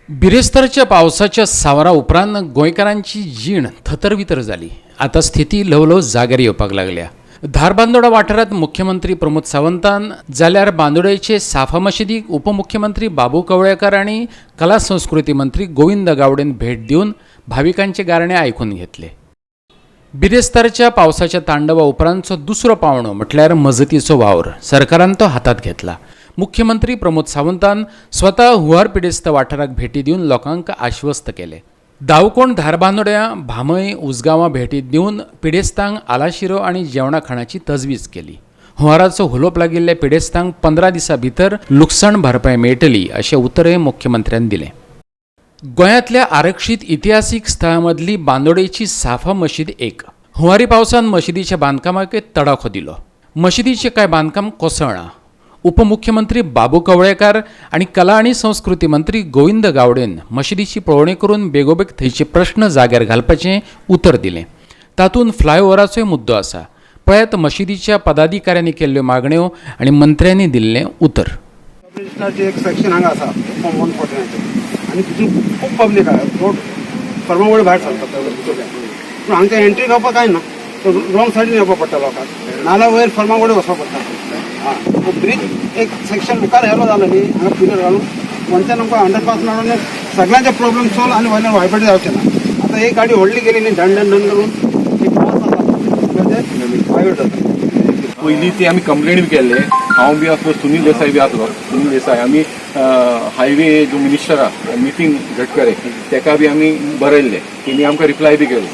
बिरेस्तारच्या पावसाच्या सावरा उपरांत गोंयकारांची जीण थतरवितर जाली। आता स्थिती ल्हवल्हव जाग्यार येवपाक लागल्या। धारबांदोडा वाठारांत मुख्यमंत्री प्रमोद सावंतान जाल्यार बांदोडेचे साफा मशिदीक उपमुख्यमंत्री बाबू कवळेकर आनी कला संस्कृती मंत्री गोविंद गावडेन भेट दिवन भाविकांचे गारणे आयकून घेतले। बिरेस्तारच्या पावसाच्या तांडवा उपरांतचो दुसरो पावणो म्हटल्यार मजतीचो वावर सरकारान तो हातात घेतला। मुख्यमंत्री प्रमोद सावंतान स्वता हुंवार पिडेस्त वाठाराक भेटी दिवन लोकांक आश्वस्त केले। दावकोण धारबांदोड्या भामय उसगांवां भेटी दिवन पिडेस्तांक आलाशिरो आनी जेवणा खाणाची तजवीज केली। हुंवाराचो हुलोप लागिल्ल्या पिडेस्तांक 15 दिसां भितर लुकसाण भरपाय मेळटली अशें उतरय मुख्यमंत्र्यान दिलें। गोंयांतल्या आरक्षीत इतिहासीक स्थळां मदली बांदोडेची साफा मशीद एक। हुंवारी पावसान मशिदीच्या बांदकामाक तडाखो दिलो। मशिदीचें कांय बांदकाम कोसळ्ळां। उपमुख्यमंत्री बाबू कवळेकर आणि कला आणि संस्कृती मंत्री गोविंद गावडेन मशिदीची पळोवणी करून बेगोबेग थंयचे प्रश्न जाग्यार घालपाचें उतर दिलें। तातूंत फ्लायओव्हराचोय मुद्दो आसा। पळयात मशिदीच्या पदाधिकाऱ्यांनी केल्ल्यो मागण्यो आनी मंत्र्यांनी दिल्लें उतर। एक सेक्शन हांगा आसा 149 आनी तितून खूब पब्लीक आहा। रोड फर्मागुडी भायर चलता पूण हांगा एंट्री घेवपाक कांय ना। तो रॉंग सायडीन येवपाक पडटा लोकांक, नाल्या वयर फर्मागुडी वचपाक पडटा। ब्रिज एक सेक्शन मुखार येलो जालो न्ही, हांगा पिलर घालून कोणत्यान आमकां अंडरपास मेळोन सगळ्यांचे प्रॉब्लेम सॉल्व आनी वयल्यान वायपट जावचें ना। आतां एक गाडी व्हडली गेली न्ही धन धन धन करून एक पास जाता वायट जाता। पयलीं ती आमी कंप्लेंट बी केल्ले, हांव बी आसलो, सुनील देसाय बी आसलो। सुनील देसाय आमी हायवे जो मिनिस्टर आहा मिटींग घटकरे तेका बी आमी बरयल्ले, तेणी आमकां रिप्लाय बी केलो।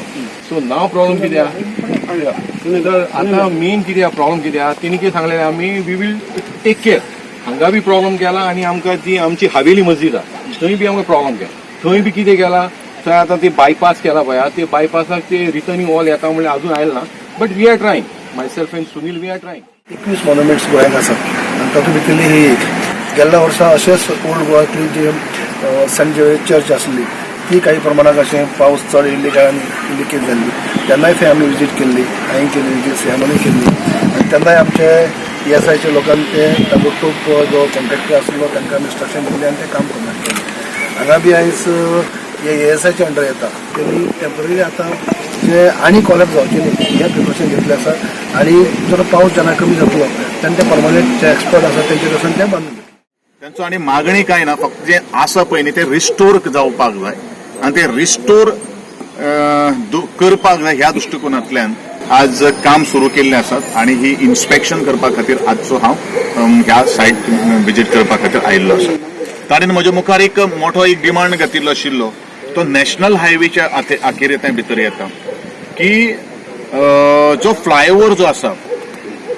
सो नाव प्रॉब्लम कितें आहा आतां मेन कितें आहा प्रॉब्लम कितें आहा तेणी कितें सांगलेलें आमी वी वील टेक केअर। हांगा बी प्रॉब्लम केला आनी आमकां ती आमची हावेली मस्जिद आहा थंय बी आमकां प्रॉब्लम केला। थंय बी कितें केला थंय आतां ते बायपास केला पळय, ते बायपासाक ते रिटर्निंग वॉल येता म्हणल्यार अजून आयला ना, but we are trying, myself and Sunil we are trying. 21 monuments गोंयांत आसात आनी तातूंत भितरली ही एक। गेल्या वर्सा अशेंच ओल्ड गोवांतली जी सेंट झेवियर चर्च आसली ती काही प्रमाणात अशें पावस चड येयल्ले कारणान लिकेज जाल्ली। तेन्नाय थंय आमी विजीट केल्ली, हांवें केल्ली विजीट, सेमोनी केल्ली आनी तेन्नाय आमचे ESIच्या लोकांनी ते ताबडतोब जो कॉन्ट्रॅक्टर आसलो तांकां इन्स्ट्रक्शन दिल्लें आनी तें काम करपाक केलें। हांगा बी आयज हे ESIच्या अंडर येता तेणी टेम्पररी आतां जे आनी कॉलेज जावचे न्ही हे प्रिकॉशन घेतले आसा आनी जर पावस जेन्ना कमी जातलो तेन्ना ते परमनंट जे एक्सपर्ट आसा तेंचे कडसून ते बांदून घेतले। त्यांचो आनी मागणी काय ना, फक्त जे आसा पळय न्ही ते रिस्टोर जावपाक जाय आनी ते रिस्टोर करपाक जाय ह्या दृश्टिकोनांतल्यान आज काम सुरू केल्ले आसात आनी ही इन्स्पेक्शन करपा खातीर आजचो हांव ह्या सायट विजीट करपा खातीर आयिल्लो आसा। ताणेन म्हज्या मुखार एक मोठो एक डिमांड घातिल्लो आशिल्लो, तो नॅशनल हायवेच्या अखेरेताय भितर येता की जो फ्लायओव्हर जो आसा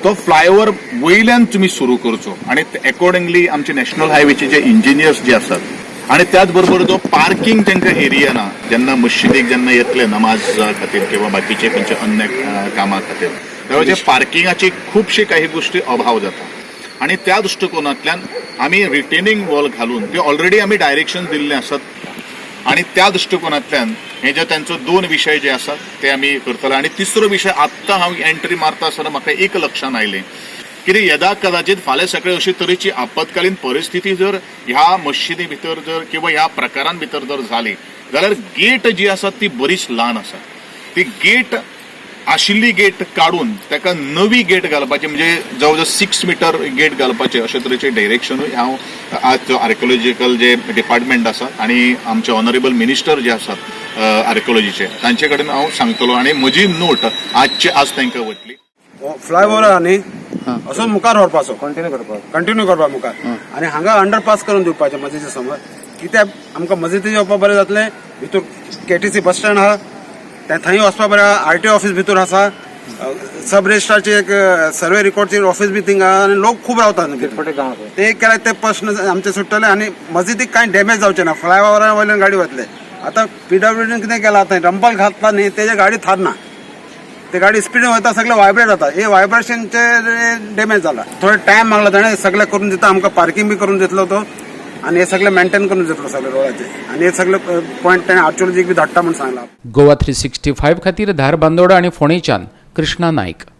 तो फ्लायओव्हर वयल्यान तुमी सुरू करचो आनी अकॉर्डिंगली आमचे नॅशनल हायवेचे जे इंजिनियर्स जे आसात आणि त्याच बरोबर जो पार्किंग तांकां एरिया ना, जेन्ना मस्जिदीक जेन्ना येतले नमाज खातीर किंवा बाकीचे खंयचे अन्य कामां खातीर तेव्हा पार्किंगाची खुबशी काही गोष्टी अभाव जाता आणि त्या दृष्टिकोनांतल्यान आमी रिटेनिंग वॉल घालून ते ऑलरेडी आमी डायरेक्शन दिल्ले आसात आणि त्या दृष्टिकोनांतल्यान हे जे त्यांचो 2 विशय जे आसात ते आमी करतले। आणि तिसरो विशय आत्तां हांव एंट्री मारता आसतना म्हाका एक लक्षान आयलें कितें यदा कदाचित फाल्यां सकाळी अशी तरेची आपत्कालीन परिस्थिती जर ह्या मस्जिदी भितर जर किंवा ह्या प्रकारां भितर जर जाली जाल्यार गेट जी आसा ती बरीच ल्हान आसा। ती गेट आशिल्ली गेट काडून ताका नवी गेट घालपाची, म्हणजे जवळ जवळ 6 मीटर गेट घालपाचे अशे तरेचे डायरेक्शनूय हांव आज आर्किओलॉजिकल जे डिपार्टमेंट आसा आणि आमचे ऑनरेबल मिनिस्टर जे आसात आर्किओलॉजीचे तांचे कडेन हांव सांगतलो आनी म्हजी नोट आजचे आज तांकां वतली। फ्लायओव्हर आहा न्ही असो मुखार व्हरपाचो, कंटिन्यू करपाक मुखार आनी हांगा अंडरपास करून दिवपाचें मस्जिदीच्या समोर। कित्याक आमकां मस्जिदीत येवपाक बरें जातलें। भितर KTC बस स्टँड आहा थंय वचपाक बरें आहा, RTO ऑफिस भितर आसा, सब रजिस्ट्रारची एक सर्वे रिकॉर्डची ऑफिस बी थिंग आहा आनी लोक खूब रावतात। ते केल्यार ते प्रश्न आमचे सुट्टले आनी मस्जिदीक कांय डॅमेज जावचें ना। फ्लायओव्हरा वयल्यान गाडी वतले। आतां PWDन कितें केलां थंय रंपाल घातला न्ही तेजे गाडी थारना, ते गाडी स्पीडीन वयता सगळे वायब्रेट जाता। हे वायब्रेशनचे डॅमेज जाला। थोडो टायम मागला ताणें, सगळें करून दिता, आमकां पार्किंग बी करून दितलो तो आनी हे सगळें मेंटेन करून दितलो सगळे रोडाचे आनी हे सगळे पॉयंट ताणें आर्किओलॉजीक बी धाडटा म्हूण सांगला। गोवा 365 खातीर धारबांदोडा आनी फोंडेच्यान कृष्णा नायक।